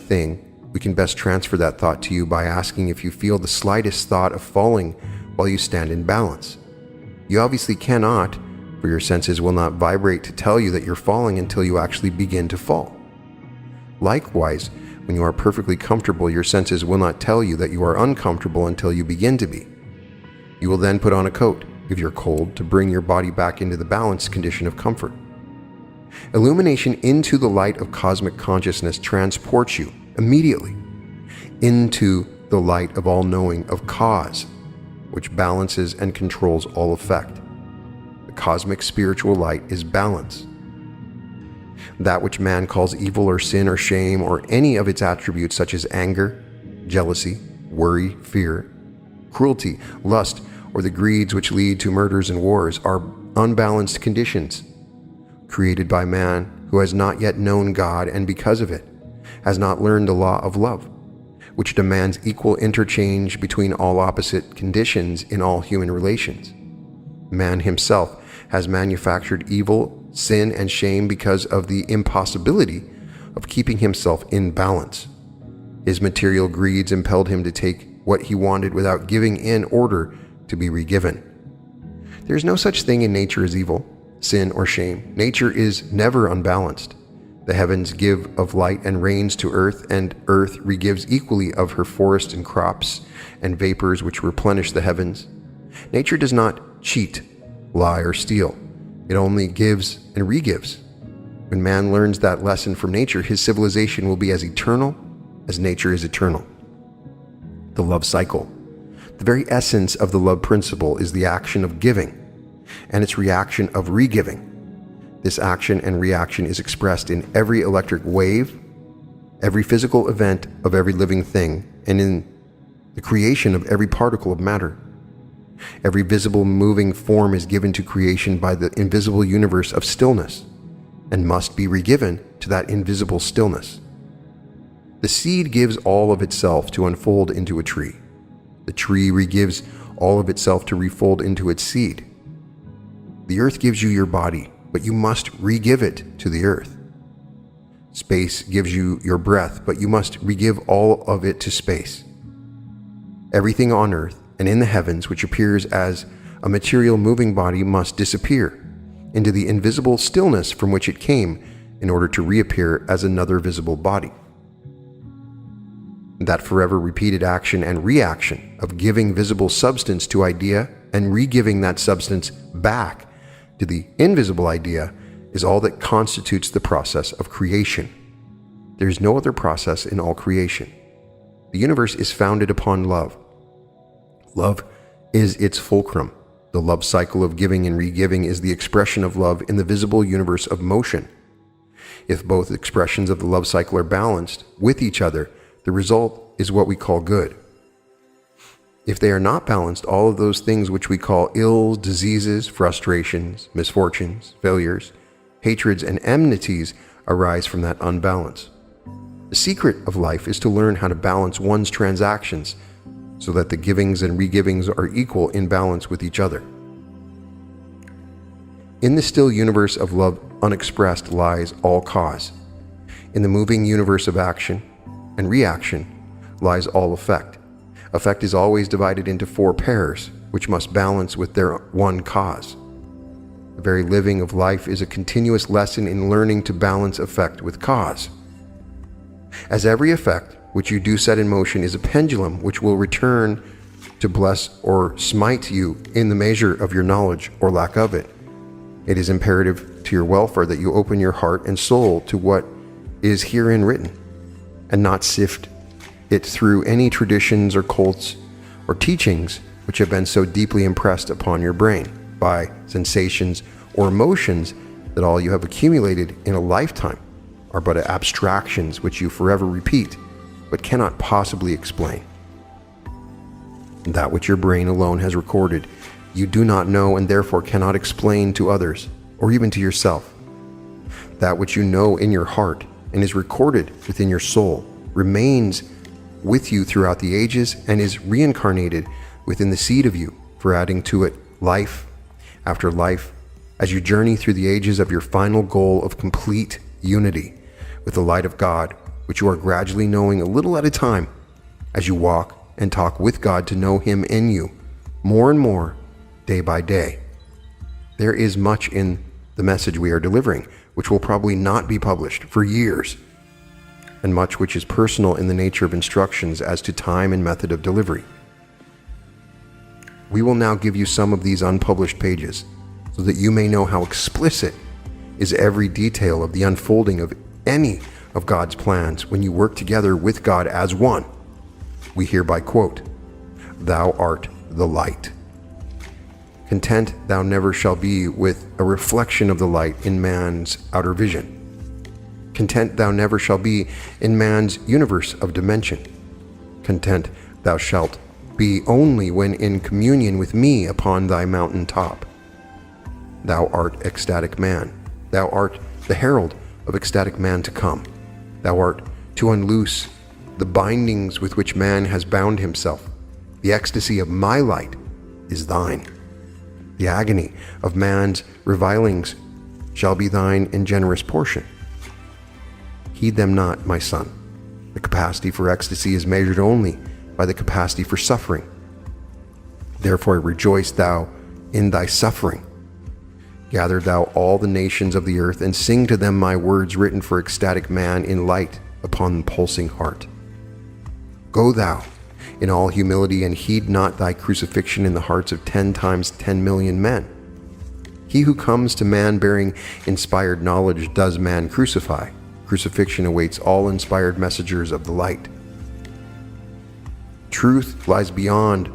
thing, we can best transfer that thought to you by asking if you feel the slightest thought of falling while you stand in balance. You obviously cannot, for your senses will not vibrate to tell you that you're falling until you actually begin to fall. Likewise, when you are perfectly comfortable, your senses will not tell you that you are uncomfortable until you begin to be. You will then put on a coat, if you're cold, to bring your body back into the balanced condition of comfort. Illumination into the light of cosmic consciousness transports you immediately into the light of all-knowing of cause, which balances and controls all effect. The cosmic spiritual light is balance. That which man calls evil or sin or shame or any of its attributes such as anger, jealousy, worry, fear, cruelty, lust, or the greeds which lead to murders and wars are unbalanced conditions created by man who has not yet known God and because of it has not learned the law of love, which demands equal interchange between all opposite conditions in all human relations. Man himself has manufactured evil, sin, and shame because of the impossibility of keeping himself in balance. His material greeds impelled him to take what he wanted without giving in order to be regiven. There is no such thing in nature as evil, sin, or shame. Nature is never unbalanced. The heavens give of light and rains to earth, and earth regives equally of her forest and crops and vapors which replenish the heavens. Nature does not cheat, lie, or steal. It only gives and regives. When man learns that lesson from nature, his civilization will be as eternal as nature is eternal. The love cycle. The very essence of the love principle is the action of giving and its reaction of regiving. This action and reaction is expressed in every electric wave, every physical event of every living thing, and in the creation of every particle of matter. Every visible moving form is given to creation by the invisible universe of stillness and must be regiven to that invisible stillness. The seed gives all of itself to unfold into a tree. The tree regives all of itself to refold into its seed. The earth gives you your body, but you must regive it to the earth. Space gives you your breath, but you must regive all of it to space. Everything on earth and in the heavens which appears as a material moving body must disappear into the invisible stillness from which it came in order to reappear as another visible body. That forever repeated action and reaction of giving visible substance to idea and regiving that substance back to the invisible idea is all that constitutes the process of creation. There is no other process in all creation. The universe is founded upon love. Love is its fulcrum. The love cycle of giving and regiving is the expression of love in the visible universe of motion. If both expressions of the love cycle are balanced with each other, the result is what we call good. If they are not balanced, all of those things which we call ills, diseases, frustrations, misfortunes, failures, hatreds, and enmities arise from that unbalance. The secret of life is to learn how to balance one's transactions so that the givings and regivings are equal in balance with each other. In the still universe of love unexpressed lies all cause. In the moving universe of action and reaction lies all effect. Effect is always divided into four pairs, which must balance with their one cause. The very living of life is a continuous lesson in learning to balance effect with cause. As every effect which you do set in motion is a pendulum which will return to bless or smite you in the measure of your knowledge or lack of it, it is imperative to your welfare that you open your heart and soul to what is herein written, and not sift it through any traditions or cults or teachings which have been so deeply impressed upon your brain by sensations or emotions that all you have accumulated in a lifetime are but abstractions which you forever repeat but cannot possibly explain. That which your brain alone has recorded, you do not know and therefore cannot explain to others or even to yourself. That which you know in your heart and is recorded within your soul remains with you throughout the ages and is reincarnated within the seed of you for adding to it life after life as you journey through the ages of your final goal of complete unity with the light of God which you are gradually knowing a little at a time as you walk and talk with God to know Him in you more and more day by day. There is much in the message we are delivering which will probably not be published for years, and much which is personal in the nature of instructions as to time and method of delivery. We will now give you some of these unpublished pages so that you may know how explicit is every detail of the unfolding of any of God's plans when you work together with God as one. We hereby quote, "Thou art the light. Content thou never shall be with a reflection of the light in man's outer vision. Content thou never shall be in man's universe of dimension. Content thou shalt be only when in communion with me upon thy mountain top. Thou art ecstatic man. Thou art the herald of ecstatic man to come. Thou art to unloose the bindings with which man has bound himself. The ecstasy of my light is thine. The agony of man's revilings shall be thine in generous portion. Heed them not, my son. The capacity for ecstasy is measured only by the capacity for suffering. Therefore rejoice thou in thy suffering. Gather thou all the nations of the earth, and sing to them my words written for ecstatic man in light upon the pulsing heart. Go thou in all humility, and heed not thy crucifixion in the hearts of 10 times 10 million men. He who comes to man bearing inspired knowledge does man crucify. Crucifixion awaits all inspired messengers of the light. Truth lies beyond